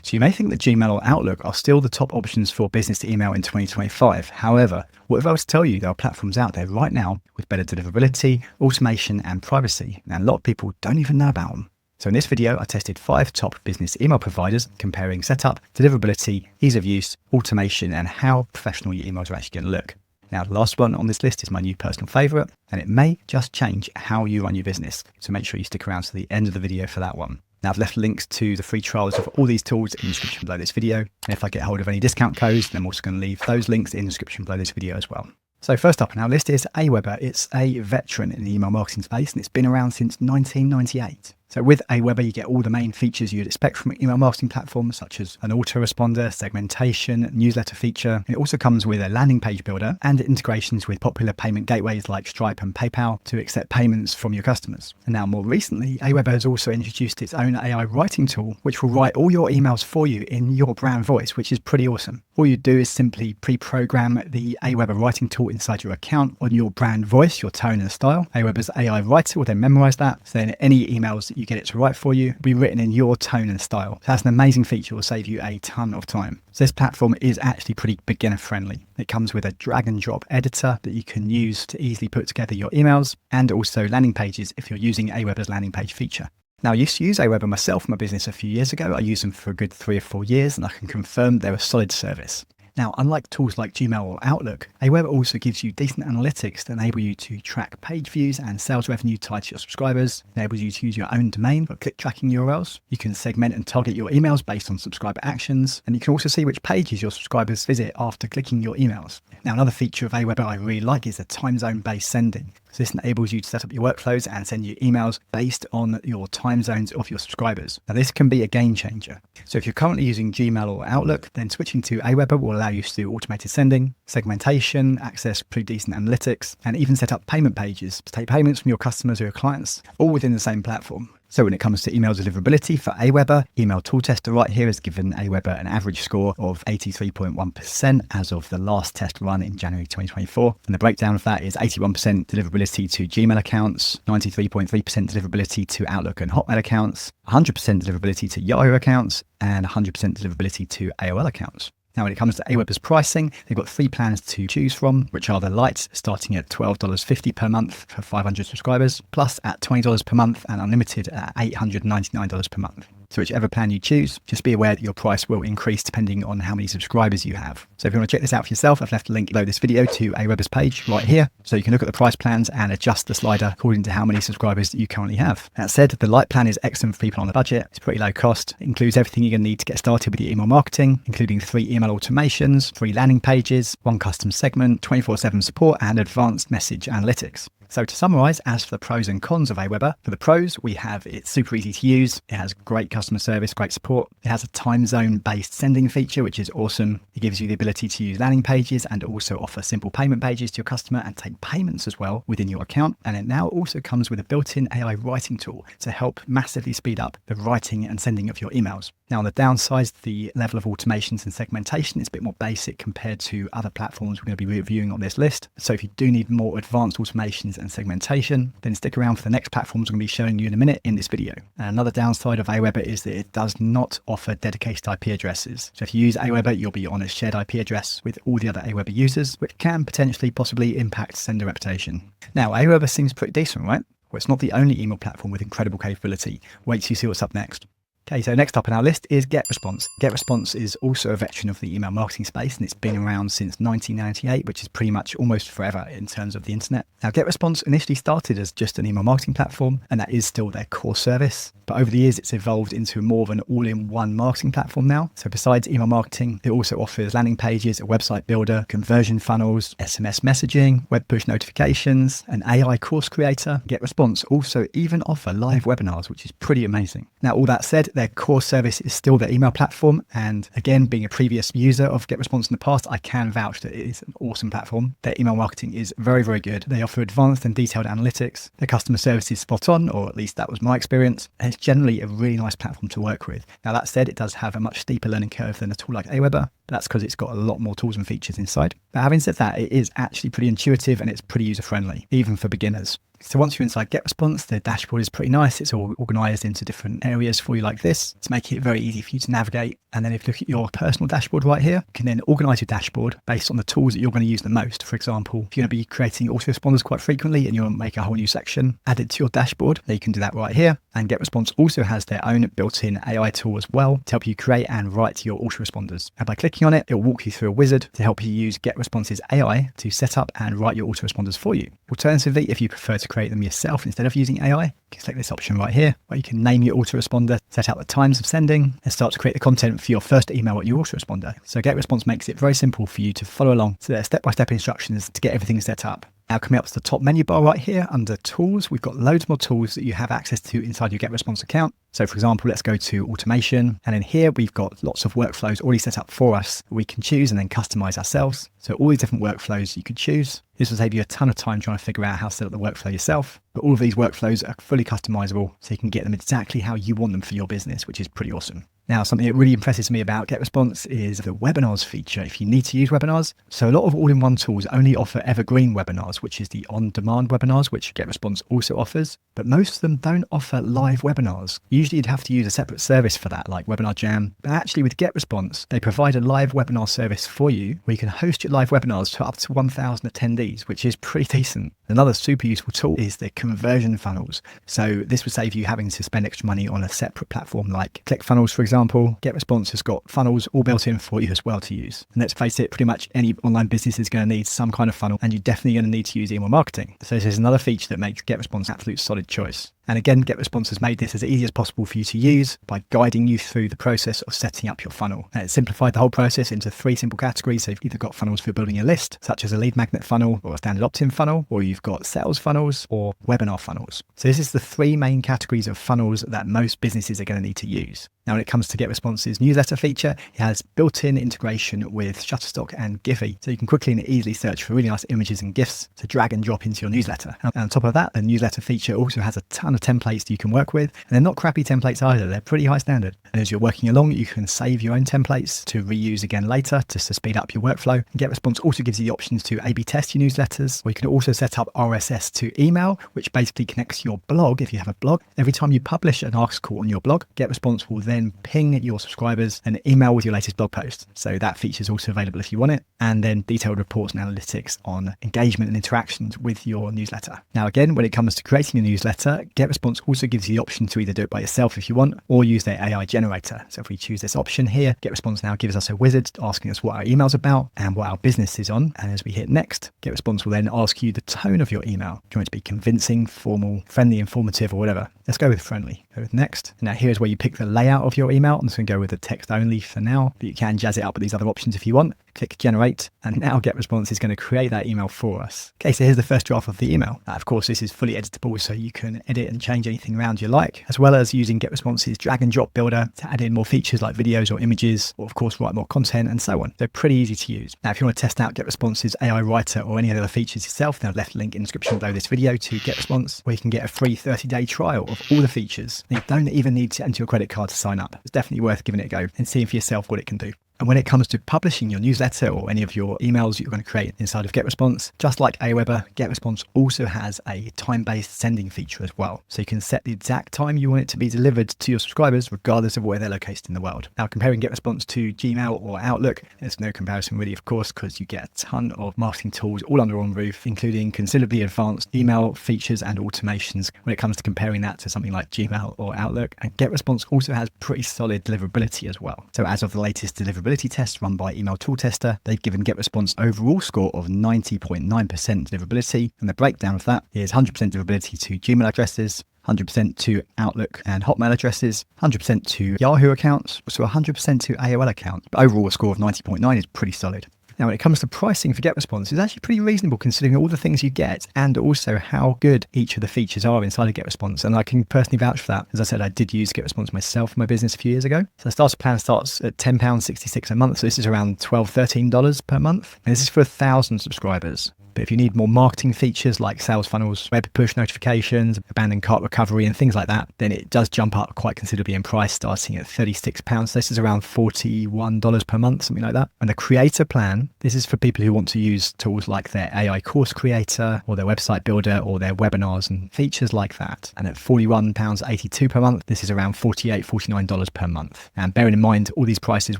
So you may think that Gmail or Outlook are still the top options for business email in 2025. However, what if I was to tell you there are platforms out there right now with better deliverability, automation, and privacy, and a lot of people don't even know about them. So in this video, I tested 5 top business email providers, comparing setup, deliverability, ease of use, automation, and how professional your emails are actually going to look. Now, the last one on this list is my new personal favorite, and it may just change how you run your business. So make sure you stick around to the end of the video for that one. Now, I've left links to the free trials of all these tools in the description below this video. And if I get hold of any discount codes, then I'm also going to leave those links in the description below this video as well. So first up on our list is AWeber. It's a veteran in the email marketing space, and it's been around since 1998. So with AWeber, you get all the main features you'd expect from an email marketing platform, such as an autoresponder, segmentation, newsletter feature. It also comes with a landing page builder and integrations with popular payment gateways like Stripe and PayPal to accept payments from your customers. And now more recently, AWeber has also introduced its own AI writing tool, which will write all your emails for you in your brand voice, which is pretty awesome. All you do is simply pre-program the AWeber writing tool inside your account on your brand voice, your tone and style. AWeber's AI writer will then memorize that. So then any emails you get it to write for you will be written in your tone and style. So that's an amazing feature. It will save you a ton of time. So this platform is actually pretty beginner friendly. It comes with a drag and drop editor that you can use to easily put together your emails, and also landing pages if you're using AWeber's landing page feature. Now, I used to use AWeber myself in my business a few years ago. I used them for a good 3 or 4 years, and I can confirm they're a solid service. Now, unlike tools like Gmail or Outlook, AWeber also gives you decent analytics that enable you to track page views and sales revenue tied to your subscribers. It enables you to use your own domain for click tracking URLs. You can segment and target your emails based on subscriber actions, and you can also see which pages your subscribers visit after clicking your emails. Now, another feature of AWeber I really like is the time zone based sending. So this enables you to set up your workflows and send you emails based on your time zones of your subscribers. Now, this can be a game changer. So if you're currently using Gmail or Outlook, then switching to AWeber will allow you to do automated sending, segmentation, access pretty decent analytics, and even set up payment pages to take payments from your customers or your clients, all within the same platform. So when it comes to email deliverability for AWeber, Email Tool Tester right here has given AWeber an average score of 83.1% as of the last test run in January 2024. And the breakdown of that is 81% deliverability to Gmail accounts, 93.3% deliverability to Outlook and Hotmail accounts, 100% deliverability to Yahoo accounts, and 100% deliverability to AOL accounts. Now, when it comes to AWeber's pricing, they've got 3 plans to choose from, which are the Lite, starting at $12.50 per month for 500 subscribers, Plus at $20 per month, and Unlimited at $899 per month. So whichever plan you choose, just be aware that your price will increase depending on how many subscribers you have. So if you want to check this out for yourself, I've left a link below this video to AWeber's page right here. So you can look at the price plans and adjust the slider according to how many subscribers that you currently have. That said, the Lite plan is excellent for people on a budget. It's pretty low cost. It includes everything you're going to need to get started with your email marketing, including 3 email automations, 3 landing pages, 1 custom segment, 24/7 support, and advanced message analytics. So to summarize, as for the pros and cons of AWeber, for the pros, we have it's super easy to use. It has great customer service, great support. It has a time zone based sending feature, which is awesome. It gives you the ability to use landing pages and also offer simple payment pages to your customer and take payments as well within your account. And it now also comes with a built-in AI writing tool to help massively speed up the writing and sending of your emails. Now, on the downside, the level of automations and segmentation is a bit more basic compared to other platforms we're going to be reviewing on this list. So if you do need more advanced automations and segmentation, then stick around for the next platforms I'm going to be showing you in a minute in this video. And another downside of AWeber is that it does not offer dedicated IP addresses. So if you use AWeber, you'll be on a shared IP address with all the other AWeber users, which can potentially possibly impact sender reputation. Now, AWeber seems pretty decent, right? Well, it's not the only email platform with incredible capability. Wait till you see what's up next. Okay, so next up on our list is GetResponse. GetResponse is also a veteran of the email marketing space, and it's been around since 1998, which is pretty much almost forever in terms of the internet. Now, GetResponse initially started as just an email marketing platform, and that is still their core service. But over the years, it's evolved into more of an all-in-one marketing platform now. So besides email marketing, it also offers landing pages, a website builder, conversion funnels, SMS messaging, web push notifications, an AI course creator. GetResponse also even offer live webinars, which is pretty amazing. Now, all that said, their core service is still their email platform. And again, being a previous user of GetResponse in the past, I can vouch that it is an awesome platform. Their email marketing is very, very good. They offer advanced and detailed analytics. Their customer service is spot on, or at least that was my experience. And it's generally a really nice platform to work with. Now, that said, it does have a much steeper learning curve than a tool like AWeber. That's because it's got a lot more tools and features inside. But having said that, it is actually pretty intuitive and it's pretty user-friendly, even for beginners. So once you're inside GetResponse, the dashboard is pretty nice. It's all organized into different areas for you like this to make it very easy for you to navigate. And then if you look at your personal dashboard right here, you can then organize your dashboard based on the tools that you're going to use the most. For example, if you're going to be creating autoresponders quite frequently and you want to make a whole new section, add it to your dashboard, then you can do that right here. And GetResponse also has their own built-in AI tool as well to help you create and write your autoresponders. And by clicking on it, it will walk you through a wizard to help you use GetResponse's AI to set up and write your autoresponders for you. Alternatively, if you prefer to create them yourself instead of using AI, you can select this option right here where you can name your autoresponder, set out the times of sending, and start to create the content for your first email at your autoresponder. So GetResponse makes it very simple for you to follow along to their step-by-step instructions to get everything set up. Now coming up to the top menu bar right here under tools, we've got loads more tools that you have access to inside your GetResponse account. So for example, let's go to automation. And in here, we've got lots of workflows already set up for us that we can choose and then customize ourselves. So all these different workflows you could choose. This will save you a ton of time trying to figure out how to set up the workflow yourself. But all of these workflows are fully customizable, so you can get them exactly how you want them for your business, which is pretty awesome. Now, something that really impresses me about GetResponse is the webinars feature if you need to use webinars. So a lot of all-in-one tools only offer evergreen webinars, which is the on-demand webinars, which GetResponse also offers. But most of them don't offer live webinars. Usually you'd have to use a separate service for that, like Webinar Jam. But actually with GetResponse, they provide a live webinar service for you where you can host your live webinars to up to 1,000 attendees, which is pretty decent. Another super useful tool is the conversion funnels. So this would save you having to spend extra money on a separate platform like ClickFunnels, for example. GetResponse has got funnels all built in for you as well to use. And let's face it, pretty much any online business is going to need some kind of funnel, and you're definitely going to need to use email marketing. So this is another feature that makes GetResponse an absolute solid choice. And again, GetResponse has made this as easy as possible for you to use by guiding you through the process of setting up your funnel. And it's simplified the whole process into 3 simple categories. So you've either got funnels for building a list, such as a lead magnet funnel or a standard opt-in funnel, or you've got sales funnels or webinar funnels. So this is the 3 main categories of funnels that most businesses are going to need to use. Now, when it comes to GetResponse's newsletter feature, it has built-in integration with Shutterstock and Giphy. So you can quickly and easily search for really nice images and GIFs to drag and drop into your newsletter. And on top of that, the newsletter feature also has a ton of templates that you can work with. And they're not crappy templates either. They're pretty high standard. And as you're working along, you can save your own templates to reuse again later just to speed up your workflow. And GetResponse also gives you the options to A/B test your newsletters, or you can also set up RSS to email, which basically connects your blog. If you have a blog, every time you publish an article on your blog, GetResponse will then ping your subscribers an email with your latest blog post. So that feature is also available if you want it. And then detailed reports and analytics on engagement and interactions with your newsletter. Now, again, when it comes to creating a newsletter, GetResponse also gives you the option to either do it by yourself if you want, or use their AI generator. So if we choose this option here, GetResponse now gives us a wizard asking us what our email's about and what our business is on. And as we hit next, GetResponse will then ask you the tone of your email. Do you want it to be convincing, formal, friendly, informative, or whatever? Let's go with friendly. Go with next. And now here's where you pick the layout of your email. I'm just going to go with the text only for now, but you can jazz it up with these other options if you want. Click generate, and now GetResponse is going to create that email for us. Okay, so here's the first draft of the email. Of course, this is fully editable, so you can edit and change anything around you like, as well as using GetResponse's drag and drop builder to add in more features like videos or images, or of course write more content and so on. They're pretty easy to use. Now, if you want to test out GetResponse's AI writer or any other features yourself, then I've left a link in the description below this video to GetResponse, where you can get a free 30-day trial of all the features. And you don't even need to enter your credit card to sign up. It's definitely worth giving it a go and seeing for yourself what it can do. And when it comes to publishing your newsletter or any of your emails that you're going to create inside of GetResponse, just like AWeber, GetResponse also has a time-based sending feature as well. So you can set the exact time you want it to be delivered to your subscribers, regardless of where they're located in the world. Now, comparing GetResponse to Gmail or Outlook, there's no comparison really, of course, because you get a ton of marketing tools all under one roof, including considerably advanced email features and automations when it comes to comparing that to something like Gmail or Outlook. And GetResponse also has pretty solid deliverability as well. So as of the latest deliverability test run by Email Tool Tester, they've given GetResponse overall score of 90.9% deliverability, and the breakdown of that is 100% deliverability to Gmail addresses, 100% to Outlook and Hotmail addresses, 100% to Yahoo accounts, also 100% to AOL accounts. But overall, a score of 90.9 is pretty solid. Now, when it comes to pricing for GetResponse, it's actually pretty reasonable considering all the things you get and also how good each of the features are inside of GetResponse. And I can personally vouch for that. As I said, I did use GetResponse myself for my business a few years ago. So the starter plan starts at £10.66 a month. So this is around $12, $13 per month. And this is for 1,000 subscribers. But if you need more marketing features like sales funnels, web push notifications, abandoned cart recovery and things like that, then it does jump up quite considerably in price, starting at £36. This is around $41 per month, something like that. And the creator plan, this is for people who want to use tools like their AI course creator or their website builder or their webinars and features like that. And at £41.82 per month, this is around $48, $49 per month. And bearing in mind, all these prices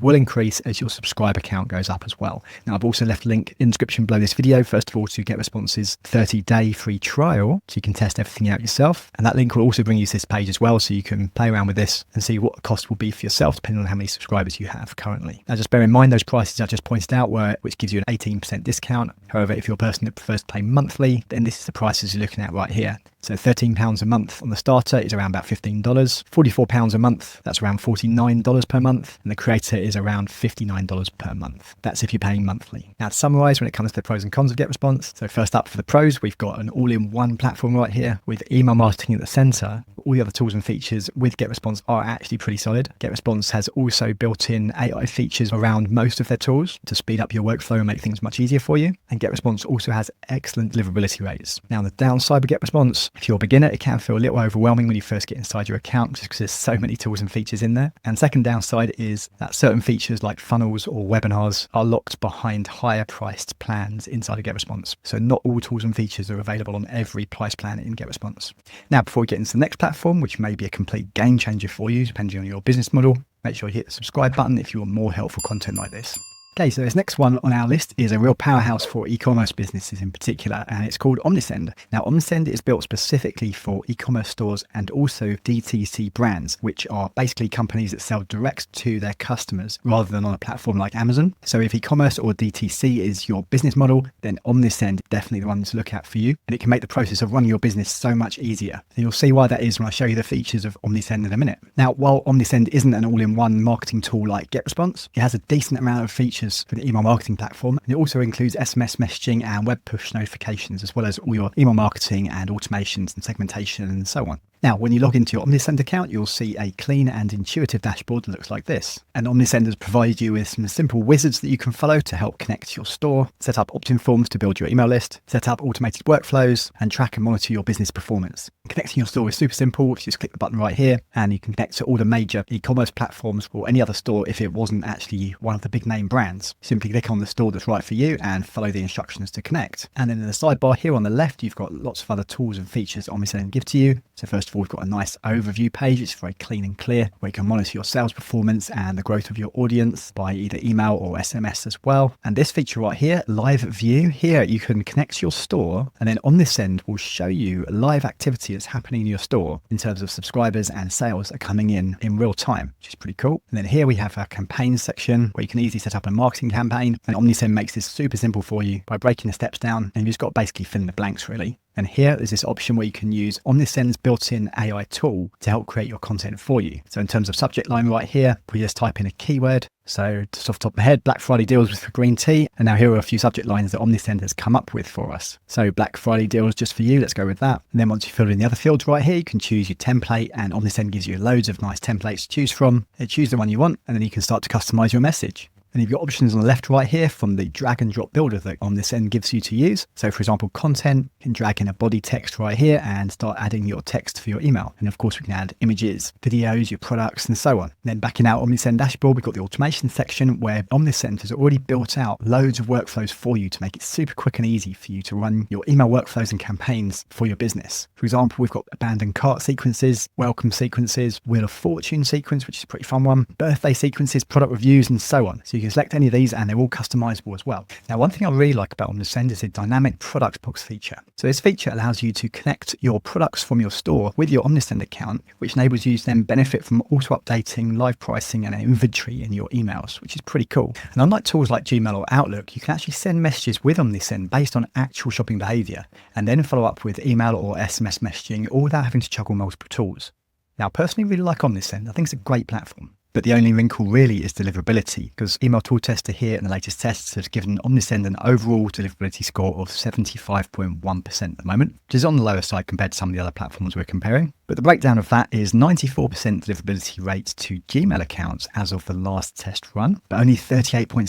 will increase as your subscriber count goes up as well. Now, I've also left a link in the description below this video, first of all, to GetResponse's 30-day free trial, so you can test everything out yourself. And that link will also bring you to this page as well, so you can play around with this and see what the cost will be for yourself, depending on how many subscribers you have currently. Now, just bear in mind those prices I just pointed out, which gives you an 18% discount. However, if you're a person that prefers to pay monthly, then this is the prices you're looking at right here. So £13 a month on the starter is around about $15. £44 a month, that's around $49 per month. And the creator is around $59 per month. That's if you're paying monthly. Now, to summarize when it comes to the pros and cons of GetResponse. So first up, for the pros, we've got an all-in-one platform right here with email marketing at the center. All the other tools and features with GetResponse are actually pretty solid. GetResponse has also built in AI features around most of their tools to speed up your workflow and make things much easier for you. And GetResponse also has excellent deliverability rates. Now, the downside of GetResponse, if you're a beginner, it can feel a little overwhelming when you first get inside your account just because there's so many tools and features in there. And second downside is that certain features like funnels or webinars are locked behind higher priced plans inside of GetResponse. So not all tools and features are available on every price plan in GetResponse. Now, before we get into the next platform, which may be a complete game changer for you, depending on your business model, make sure you hit the subscribe button if you want more helpful content like this. Okay, so this next one on our list is a real powerhouse for e-commerce businesses in particular, and it's called Omnisend. Now, Omnisend is built specifically for e-commerce stores and also DTC brands, which are basically companies that sell direct to their customers rather than on a platform like Amazon. So if e-commerce or DTC is your business model, then Omnisend is definitely the one to look at for you, and it can make the process of running your business so much easier. And you'll see why that is when I show you the features of Omnisend in a minute. Now, while Omnisend isn't an all-in-one marketing tool like GetResponse, it has a decent amount of features for the email marketing platform. And it also includes SMS messaging and web push notifications, as well as all your email marketing and automations and segmentation and so on. Now, when you log into your Omnisend account, you'll see a clean and intuitive dashboard that looks like this. And Omnisend has provided you with some simple wizards that you can follow to help connect to your store, set up opt-in forms to build your email list, set up automated workflows, and track and monitor your business performance. Connecting your store is super simple. You just click the button right here, and you can connect to all the major e-commerce platforms or any other store if it wasn't actually one of the big name brands. Simply click on the store that's right for you and follow the instructions to connect. And then in the sidebar here on the left, you've got lots of other tools and features Omnisend give to you. So first of all, we've got a nice overview page. It's very clean and clear, where you can monitor your sales performance and the growth of your audience by either email or SMS as well. And this feature right here, live view, here you can connect to your store, and then Omnisend will show you live activity that's happening in your store in terms of subscribers and sales that are coming in real time, which is pretty cool. And then here we have our campaigns section where you can easily set up a marketing campaign, and Omnisend makes this super simple for you by breaking the steps down, and you've just got to basically fill in the blanks really. And here is this option where you can use Omnisend's built-in AI tool to help create your content for you. So in terms of subject line right here, we just type in a keyword. So just off the top of my head, Black Friday deals with green tea. And now here are a few subject lines that Omnisend has come up with for us. So Black Friday deals just for you. Let's go with that. And then once you fill in the other fields right here, you can choose your template, and Omnisend gives you loads of nice templates to choose from. Choose the one you want, and then you can start to customize your message. And you've got options on the left right here from the drag and drop builder that Omnisend gives you to use. So for example, content, you can drag in a body text right here and start adding your text for your email. And of course we can add images, videos, your products and so on. And then back in our Omnisend dashboard, we've got the automation section where Omnisend has already built out loads of workflows for you to make it super quick and easy for you to run your email workflows and campaigns for your business. For example, we've got abandoned cart sequences, welcome sequences, Wheel of Fortune sequence, which is a pretty fun one, birthday sequences, product reviews and so on. So you can select any of these and they're all customizable as well. Now, one thing I really like about Omnisend is the dynamic product box feature. So this feature allows you to connect your products from your store with your Omnisend account, which enables you to then benefit from auto updating, live pricing and inventory in your emails, which is pretty cool. And unlike tools like Gmail or Outlook, you can actually send messages with Omnisend based on actual shopping behavior and then follow up with email or SMS messaging, all without having to juggle multiple tools. Now, I personally really like Omnisend. I think it's a great platform. But the only wrinkle really is deliverability, because Email Tool Tester here in the latest tests has given Omnisend an overall deliverability score of 75.1% at the moment, which is on the lower side compared to some of the other platforms we're comparing. But the breakdown of that is 94% deliverability rate to Gmail accounts as of the last test run, but only 38.7%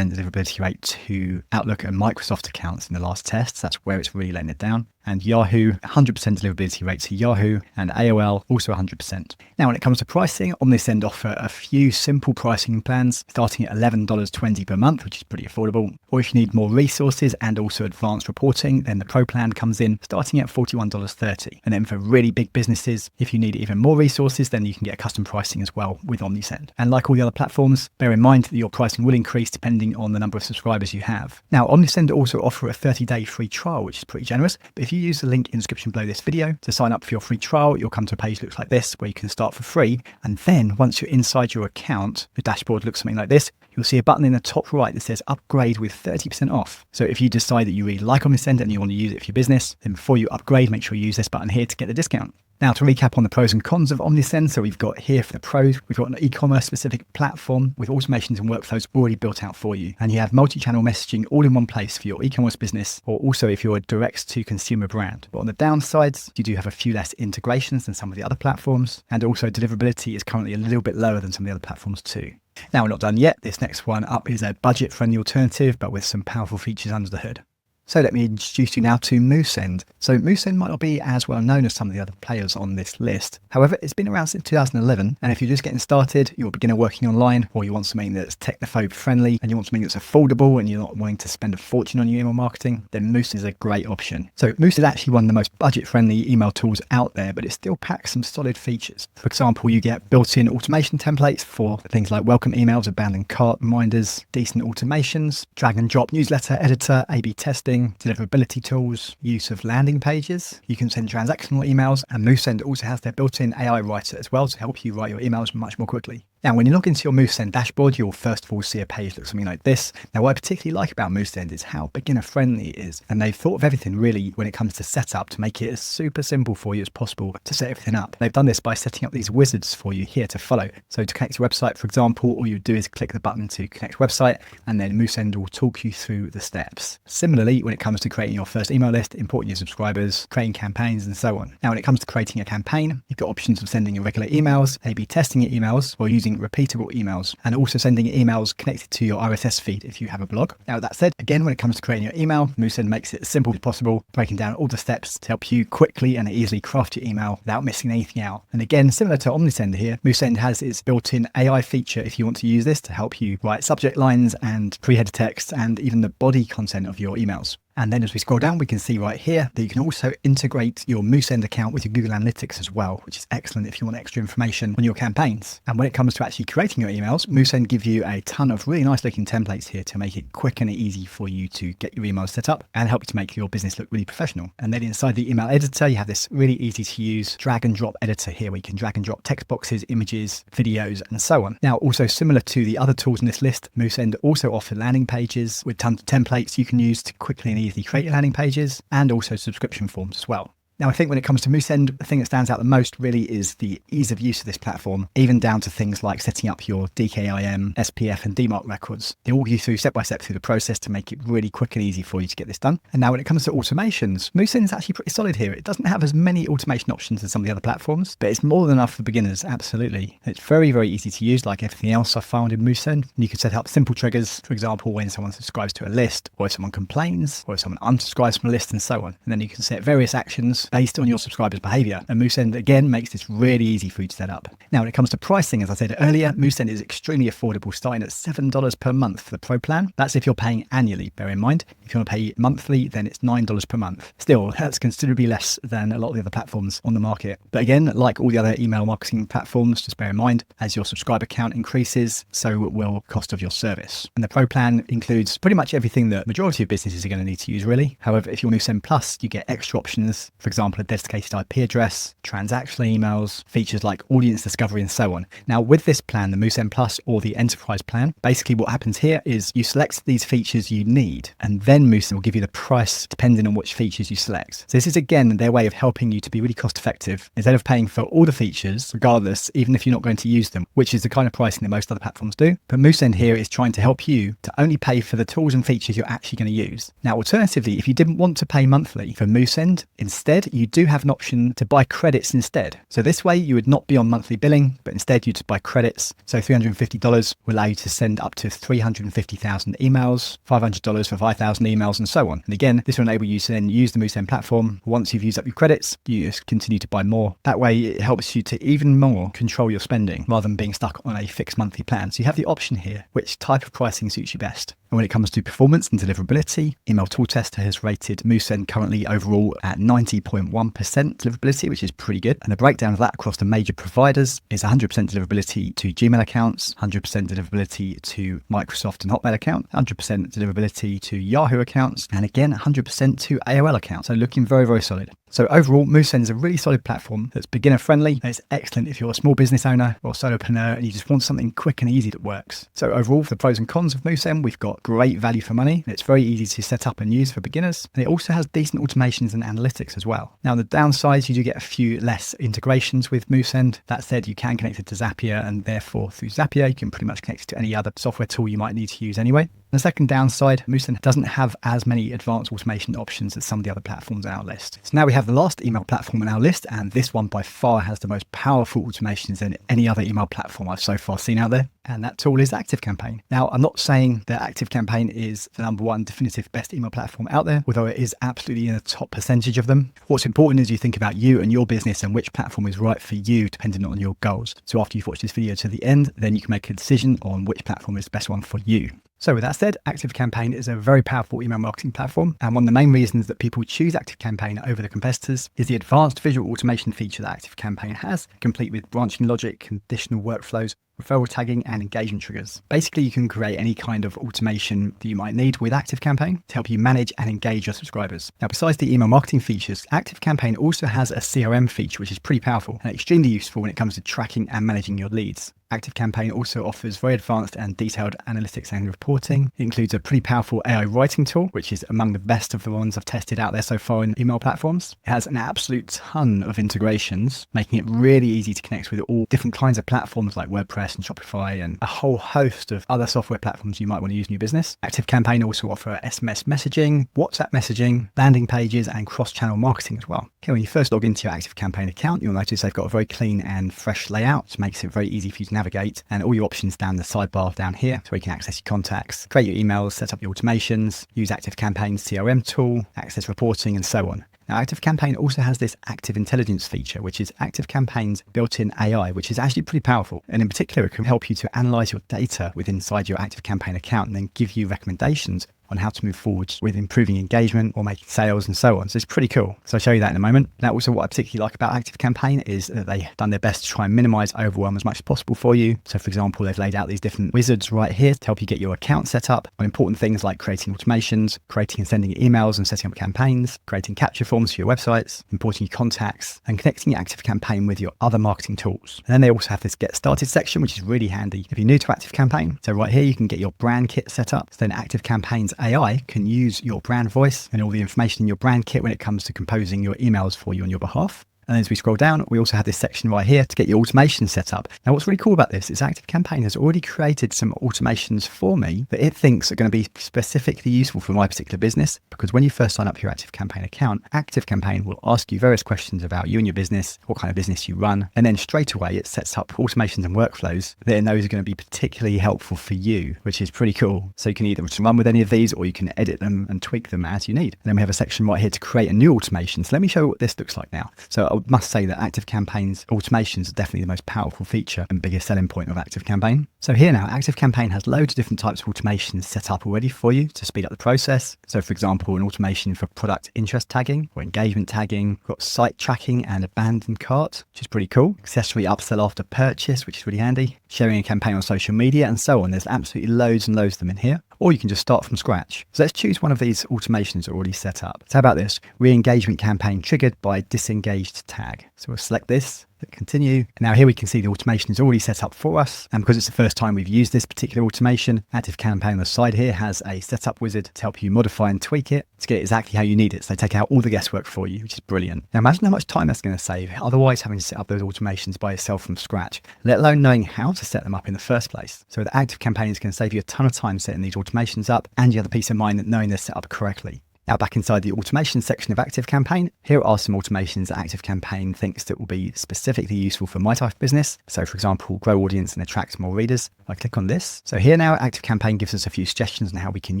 deliverability rate to Outlook and Microsoft accounts in the last test. That's where it's really letting it down. And Yahoo, 100% deliverability rate to Yahoo, and AOL also 100%. Now, when it comes to pricing, Omnisend offer a few simple pricing plans starting at $11.20 per month, which is pretty affordable. Or if you need more resources and also advanced reporting, then the Pro plan comes in starting at $41.30. And then for really big businesses, if you need even more resources, then you can get custom pricing as well with Omnisend. And like all the other platforms, bear in mind that your pricing will increase depending on the number of subscribers you have. Now, Omnisend also offer a 30-day free trial, which is pretty generous. But if you use the link in the description below this video to sign up for your free trial, you'll come to a page that looks like this where you can start for free. And then once you're inside your account, the dashboard looks something like this. You'll see a button in the top right that says upgrade with 30% off. So if you decide that you really like Omnisend and you want to use it for your business, then before you upgrade, make sure you use this button here to get the discount. Now, to recap on the pros and cons of Omnisend, so we've got here for the pros, we've got an e-commerce specific platform with automations and workflows already built out for you. And you have multi-channel messaging all in one place for your e-commerce business, or also if you're a direct-to-consumer brand. But on the downsides, you do have a few less integrations than some of the other platforms, and also deliverability is currently a little bit lower than some of the other platforms too. Now, we're not done yet. This next one up is a budget-friendly alternative, but with some powerful features under the hood. So let me introduce you now to Moosend. So Moosend might not be as well known as some of the other players on this list. However, it's been around since 2011. And if you're just getting started, you're a beginner working online, or you want something that's technophobe friendly, and you want something that's affordable, and you're not wanting to spend a fortune on your email marketing, then Moosend is a great option. So Moosend is actually one of the most budget-friendly email tools out there, but it still packs some solid features. For example, you get built-in automation templates for things like welcome emails, abandoned cart reminders, decent automations, drag and drop newsletter editor, A/B testing, deliverability tools, use of landing pages. You can send transactional emails, and Moosend also has their built-in AI writer as well to help you write your emails much more quickly. Now, when you log into your Moosend dashboard, you'll first of all see a page that looks something like this. Now, what I particularly like about Moosend is how beginner friendly it is. And they've thought of everything really when it comes to setup to make it as super simple for you as possible to set everything up. They've done this by setting up these wizards for you here to follow. So to connect to a website, for example, all you do is click the button to connect website, and then Moosend will talk you through the steps. Similarly, when it comes to creating your first email list, importing your subscribers, creating campaigns, and so on. Now, when it comes to creating a campaign, you've got options of sending your regular emails, A/B testing your emails, or using repeatable emails, and also sending emails connected to your RSS feed if you have a blog. Now, that said, again, when it comes to creating your email, Moosend makes it as simple as possible, breaking down all the steps to help you quickly and easily craft your email without missing anything out. And again, similar to Omnisend here, Moosend has its built-in AI feature if you want to use this to help you write subject lines and pre-header text and even the body content of your emails. And then as we scroll down, we can see right here that you can also integrate your Moosend account with your Google Analytics as well, which is excellent if you want extra information on your campaigns. And when it comes to actually creating your emails, Moosend give you a ton of really nice looking templates here to make it quick and easy for you to get your emails set up and help you to make your business look really professional. And then inside the email editor, you have this really easy to use drag and drop editor here where you can drag and drop text boxes, images, videos, and so on. Now, also similar to the other tools in this list, Moosend also offer landing pages with tons of templates you can use to quickly and easily create your landing pages, and also subscription forms as well. Now, I think when it comes to Moosend, the thing that stands out the most really is the ease of use of this platform, even down to things like setting up your DKIM, SPF, and DMARC records. They walk you through step by step through the process to make it really quick and easy for you to get this done. And now when it comes to automations, Moosend is actually pretty solid here. It doesn't have as many automation options as some of the other platforms, but it's more than enough for beginners, absolutely. It's very, very easy to use, like everything else I found in Moosend. You can set up simple triggers, for example, when someone subscribes to a list, or if someone complains, or if someone unsubscribes from a list, and so on. And then you can set various actions based on your subscribers' behavior. And Moosend again makes this really easy for you to set up. Now, when it comes to pricing, as I said earlier, Moosend is extremely affordable, starting at $7 per month for the Pro plan. That's if you're paying annually, bear in mind. If you want to pay monthly, then it's $9 per month. Still, that's considerably less than a lot of the other platforms on the market. But again, like all the other email marketing platforms, just bear in mind, as your subscriber count increases, so will cost of your service. And the Pro plan includes pretty much everything that majority of businesses are going to need to use, really. However, if you're Moosend Plus, you get extra options, for example, a dedicated IP address, transactional emails, features like audience discovery, and so on. Now, with this plan, the Moosend Plus or the Enterprise plan, basically what happens here is you select these features you need, and then Moosend will give you the price depending on which features you select. So this is again their way of helping you to be really cost effective instead of paying for all the features, regardless, even if you're not going to use them, which is the kind of pricing that most other platforms do. But Moosend here is trying to help you to only pay for the tools and features you're actually going to use. Now, alternatively, if you didn't want to pay monthly for Moosend, instead you do have an option to buy credits instead. So this way you would not be on monthly billing, but instead you'd buy credits. So $350 will allow you to send up to 350,000 emails, $500 for 5,000 emails, and so on. And again, this will enable you to then use the Moosend platform. Once you've used up your credits, you just continue to buy more. That way it helps you to even more control your spending rather than being stuck on a fixed monthly plan. So you have the option here, which type of pricing suits you best. And when it comes to performance and deliverability, Email Tool Tester has rated Moosend currently overall at 90.1% deliverability, which is pretty good. And the breakdown of that across the major providers is 100% deliverability to Gmail accounts, 100% deliverability to Microsoft and Hotmail account, 100% deliverability to Yahoo accounts, and again, 100% to AOL accounts. So looking very, very solid. So overall, Moosend is a really solid platform that's beginner friendly. And it's excellent if you're a small business owner or solopreneur and you just want something quick and easy that works. So overall, for the pros and cons of Moosend, we've got great value for money. It's very easy to set up and use for beginners. And it also has decent automations and analytics as well. Now, on the downsides, you do get a few less integrations with Moosend. That said, you can connect it to Zapier, and therefore through Zapier, you can pretty much connect it to any other software tool you might need to use anyway. The second downside, Moosend doesn't have as many advanced automation options as some of the other platforms on our list. So now we have the last email platform on our list, and this one by far has the most powerful automations than any other email platform I've so far seen out there. And that tool is ActiveCampaign. Now, I'm not saying that ActiveCampaign is the number one definitive best email platform out there, although it is absolutely in the top percentage of them. What's important is you think about you and your business and which platform is right for you, depending on your goals. So after you've watched this video to the end, then you can make a decision on which platform is the best one for you. So with that said, ActiveCampaign is a very powerful email marketing platform. And one of the main reasons that people choose ActiveCampaign over the competitors is the advanced visual automation feature that ActiveCampaign has, complete with branching logic, conditional workflows, referral tagging, and engagement triggers. Basically, you can create any kind of automation that you might need with ActiveCampaign to help you manage and engage your subscribers. Now, besides the email marketing features, ActiveCampaign also has a CRM feature, which is pretty powerful and extremely useful when it comes to tracking and managing your leads. ActiveCampaign also offers very advanced and detailed analytics and reporting. It includes a pretty powerful AI writing tool, which is among the best of the ones I've tested out there so far in email platforms. It has an absolute ton of integrations, making it really easy to connect with all different kinds of platforms like WordPress and Shopify and a whole host of other software platforms you might want to use in your business. ActiveCampaign also offer SMS messaging, WhatsApp messaging, landing pages, and cross-channel marketing as well. Okay, when you first log into your ActiveCampaign account, you'll notice they've got a very clean and fresh layout, which makes it very easy for you to navigate, and all your options down the sidebar down here, so you can access your contacts, create your emails, set up your automations, use ActiveCampaign's CRM tool, access reporting, and so on. Now, ActiveCampaign also has this active intelligence feature, which is ActiveCampaign's built-in AI, which is actually pretty powerful. And in particular, it can help you to analyze your data inside your ActiveCampaign account and then give you recommendations on how to move forward with improving engagement or making sales and so on. So it's pretty cool. So I'll show you that in a moment. Now, also what I particularly like about ActiveCampaign is that they've done their best to try and minimize overwhelm as much as possible for you. So for example, they've laid out these different wizards right here to help you get your account set up on important things like creating automations, creating and sending emails and setting up campaigns, creating capture forms for your websites, importing your contacts, and connecting your ActiveCampaign with your other marketing tools. And then they also have this get started section, which is really handy if you're new to ActiveCampaign. So right here, you can get your brand kit set up. So then ActiveCampaign's AI can use your brand voice and all the information in your brand kit when it comes to composing your emails for you on your behalf. And as we scroll down, we also have this section right here to get your automation set up. Now, what's really cool about this is ActiveCampaign has already created some automations for me that it thinks are going to be specifically useful for my particular business, because when you first sign up your ActiveCampaign account, ActiveCampaign will ask you various questions about you and your business, what kind of business you run, and then straight away it sets up automations and workflows that it knows are going to be particularly helpful for you, which is pretty cool. So you can either run with any of these or you can edit them and tweak them as you need. And then we have a section right here to create a new automation. So let me show you what this looks like now. So I must say that ActiveCampaign's automations are definitely the most powerful feature and biggest selling point of ActiveCampaign. So here now, ActiveCampaign has loads of different types of automations set up already for you to speed up the process. So for example, an automation for product interest tagging or engagement tagging, we've got site tracking and abandoned cart, which is pretty cool. Accessory upsell after purchase, which is really handy. Sharing a campaign on social media and so on. There's absolutely loads and loads of them in here. Or you can just start from scratch. So let's choose one of these automations already set up. So how about this? Re-engagement campaign triggered by disengaged tag. So we'll select this, click continue. And now here we can see the automation is already set up for us. And because it's the first time we've used this particular automation, ActiveCampaign on the side here has a setup wizard to help you modify and tweak it to get it exactly how you need it. So they take out all the guesswork for you, which is brilliant. Now imagine how much time that's going to save, otherwise having to set up those automations by yourself from scratch, let alone knowing how to set them up in the first place. So with ActiveCampaign, it's going to save you a ton of time setting these automations up, and you have the peace of mind that knowing they're set up correctly. Now back inside the automation section of ActiveCampaign, here are some automations that ActiveCampaign thinks that will be specifically useful for my type of business. So for example, grow audience and attract more readers. I click on this. So here now ActiveCampaign gives us a few suggestions on how we can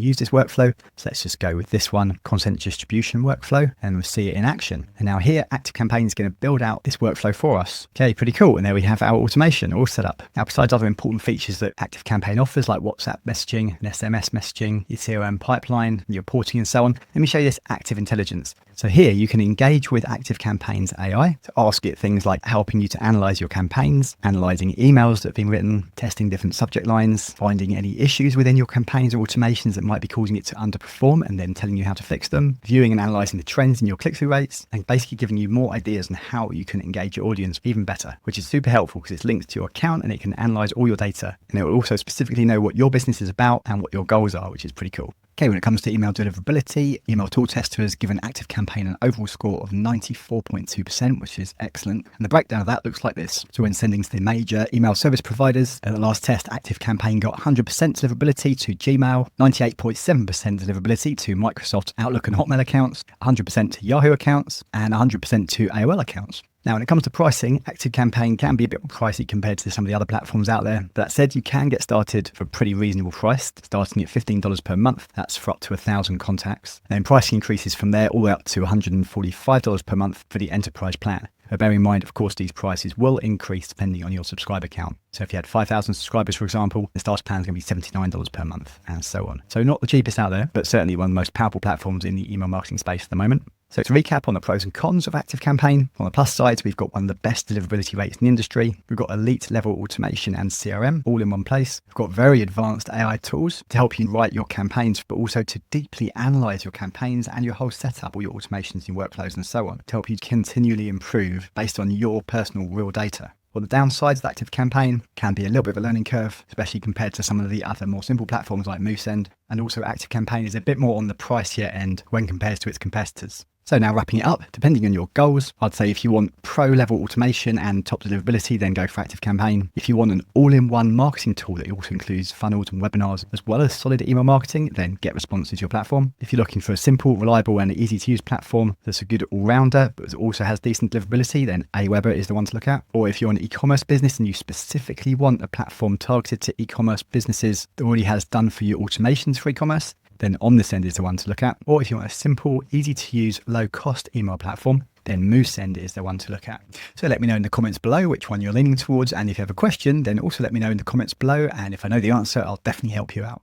use this workflow. So let's just go with this one, content distribution workflow, and we'll see it in action. And now here ActiveCampaign is going to build out this workflow for us. Okay, pretty cool. And there we have our automation all set up. Now besides other important features that ActiveCampaign offers like WhatsApp messaging and SMS messaging, your CRM pipeline, your reporting and so on, let me show you this active intelligence. So here you can engage with ActiveCampaign's AI to ask it things like helping you to analyze your campaigns, analyzing emails that have been written, testing different subject lines, finding any issues within your campaigns or automations that might be causing it to underperform and then telling you how to fix them, viewing and analyzing the trends in your click-through rates, and basically giving you more ideas on how you can engage your audience even better, which is super helpful because it's linked to your account and it can analyze all your data. And it will also specifically know what your business is about and what your goals are, which is pretty cool. Okay, when it comes to email deliverability, Email Tool Tester has given ActiveCampaign an overall score of 94.2%, which is excellent. And the breakdown of that looks like this. So when sending to the major email service providers, at the last test, ActiveCampaign got 100% deliverability to Gmail, 98.7% deliverability to Microsoft Outlook and Hotmail accounts, 100% to Yahoo accounts, and 100% to AOL accounts. Now, when it comes to pricing, ActiveCampaign can be a bit pricey compared to some of the other platforms out there. But that said, you can get started for a pretty reasonable price, starting at $15 per month. That's for up to 1,000 contacts. And then pricing increases from there all the way up to $145 per month for the enterprise plan. But bear in mind, of course, these prices will increase depending on your subscriber count. So if you had 5,000 subscribers, for example, the starter plan is going to be $79 per month and so on. So not the cheapest out there, but certainly one of the most powerful platforms in the email marketing space at the moment. So to recap on the pros and cons of ActiveCampaign, on the plus side, we've got one of the best deliverability rates in the industry. We've got elite level automation and CRM all in one place. We've got very advanced AI tools to help you write your campaigns, but also to deeply analyze your campaigns and your whole setup, all your automations, your workflows and so on, to help you continually improve based on your personal real data. Well, the downsides of ActiveCampaign can be a little bit of a learning curve, especially compared to some of the other more simple platforms like Moosend. And also ActiveCampaign is a bit more on the pricier end when compared to its competitors. So now wrapping it up, depending on your goals, I'd say if you want pro-level automation and top deliverability, then go for ActiveCampaign. If you want an all-in-one marketing tool that also includes funnels and webinars, as well as solid email marketing, then GetResponse is your platform. If you're looking for a simple, reliable and easy-to-use platform that's a good all-rounder, but also has decent deliverability, then AWeber is the one to look at. Or if you're an e-commerce business and you specifically want a platform targeted to e-commerce businesses that already has done for you automations for e-commerce, then Omnisend is the one to look at. Or if you want a simple, easy-to-use, low-cost email platform, then Moosend is the one to look at. So let me know in the comments below which one you're leaning towards. And if you have a question, then also let me know in the comments below. And if I know the answer, I'll definitely help you out.